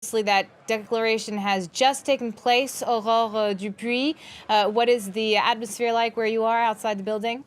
That declaration has just taken place, Aurore Dupuis. What is the atmosphere like where you are outside the building?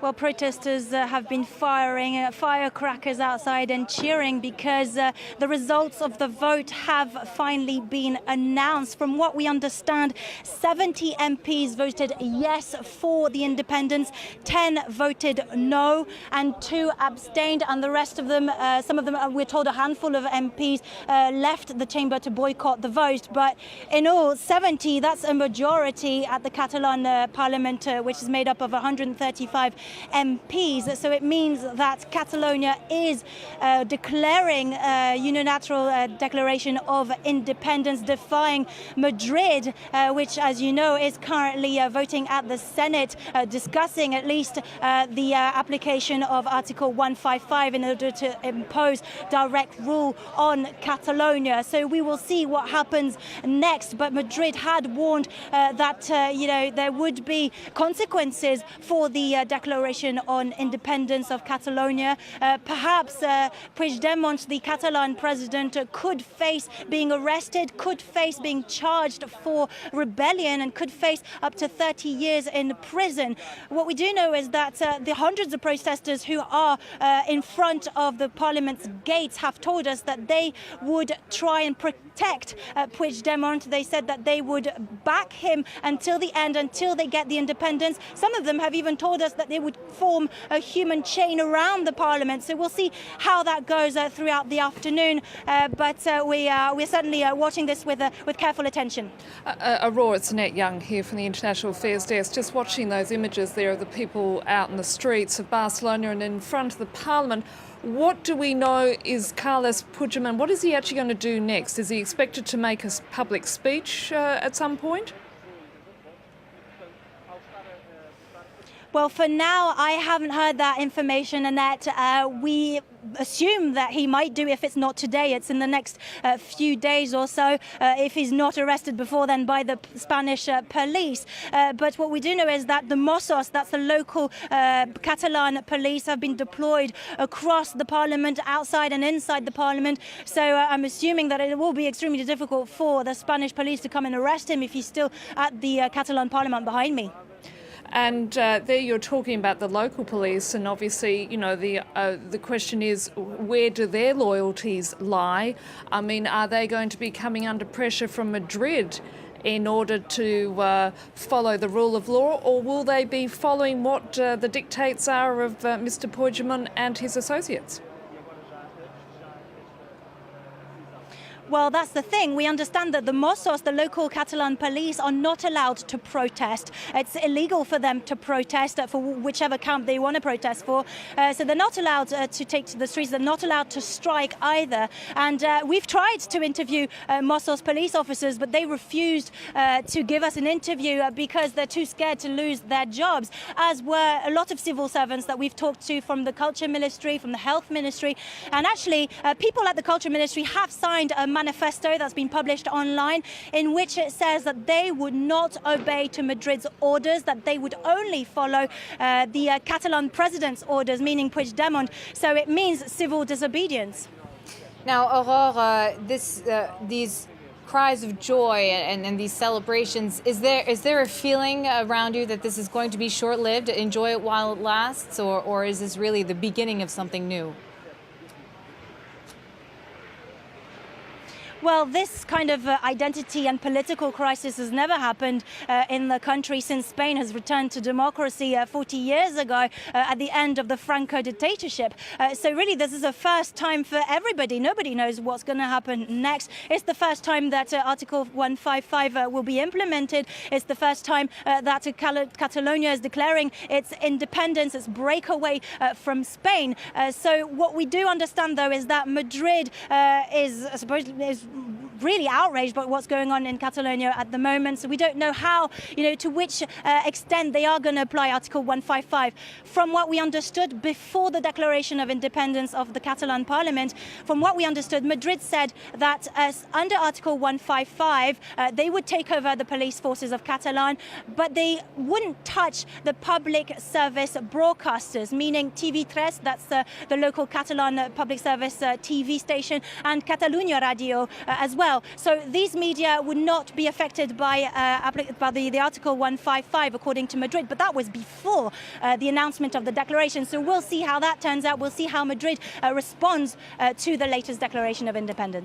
Well, protesters have been firing firecrackers outside and cheering because the results of the vote have finally been announced. From what we understand, 70 MPs voted yes for the independence, 10 voted no, and 2 abstained, and the rest of them, some of them, we're told a handful of MPs left the chamber to boycott the vote. But in all, 70, that's a majority at the Catalan parliament, which is made up of 135 MPs. So it means that Catalonia is declaring a unilateral declaration of independence, defying Madrid, which, as you know, is currently voting at the Senate, discussing at least the application of Article 155 in order to impose direct rule on Catalonia. So we will see what happens next. But Madrid had warned that there would be consequences for the declaration on independence of Catalonia. Perhaps Puigdemont, the Catalan president, could face being arrested, could face being charged for rebellion, and could face up to 30 years in prison. What we do know is that the hundreds of protesters who are in front of the parliament's gates have told us that they would try and protect Puigdemont. They said that they would back him until the end, until they get the independence. Some of them have even told us that they would form a human chain around the parliament. So we'll see how that goes throughout the afternoon. But we're certainly watching this with careful attention. Aurora, it's Annette Young here from the International Affairs Desk. Just watching those images there of the people out in the streets of Barcelona and in front of the parliament. What do we know is Carles Puigdemont? What is he actually going to do next? Is he expected to make a public speech at some point? Well, for now, I haven't heard that information, Annette. We assume that he might do, if it's not today, it's in the next few days or so, if he's not arrested before then by the Spanish police. But what we do know is that the Mossos, that's the local Catalan police, have been deployed across the parliament, outside and inside the parliament. So I'm assuming that it will be extremely difficult for the Spanish police to come and arrest him if he's still at the Catalan parliament behind me. And there you're talking about the local police, and obviously, the question is, where do their loyalties lie? I mean, are they going to be coming under pressure from Madrid in order to follow the rule of law, or will they be following what the dictates are of Mr. Puigdemont and his associates? Well, that's the thing. We understand that the Mossos, the local Catalan police, are not allowed to protest. It's illegal for them to protest for whichever camp they want to protest for. So they're not allowed to take to the streets. They're not allowed to strike either. And we've tried to interview Mossos police officers, but they refused to give us an interview because they're too scared to lose their jobs, as were a lot of civil servants that we've talked to from the Culture Ministry, from the Health Ministry. And actually, people at the Culture Ministry have signed a manifesto that's been published online in which it says that they would not obey to Madrid's orders, that they would only follow the Catalan president's orders, meaning Puigdemont. So it means civil disobedience. Now, Aurore, these cries of joy and these celebrations, is there a feeling around you that this is going to be short-lived? Enjoy it while it lasts, or is this really the beginning of something new? Well, this kind of identity and political crisis has never happened in the country since Spain has returned to democracy 40 years ago at the end of the Franco dictatorship. So really, this is a first time for everybody. Nobody knows what's going to happen next. It's the first time that Article 155 will be implemented. It's the first time that Catalonia is declaring its independence, its breakaway from Spain. So what we do understand, though, is that Madrid is really outraged by what's going on in Catalonia at the moment. So we don't know how, to which extent they are going to apply Article 155. From what we understood before the declaration of independence of the Catalan Parliament, from what we understood, Madrid said that under Article 155, they would take over the police forces of Catalan, but they wouldn't touch the public service broadcasters, meaning TV3, that's the local Catalan public service TV station, and Catalonia Radio as well. So these media would not be affected by the Article 155, according to Madrid, but that was before the announcement of the declaration. So we'll see how that turns out. We'll see how Madrid responds to the latest declaration of independence.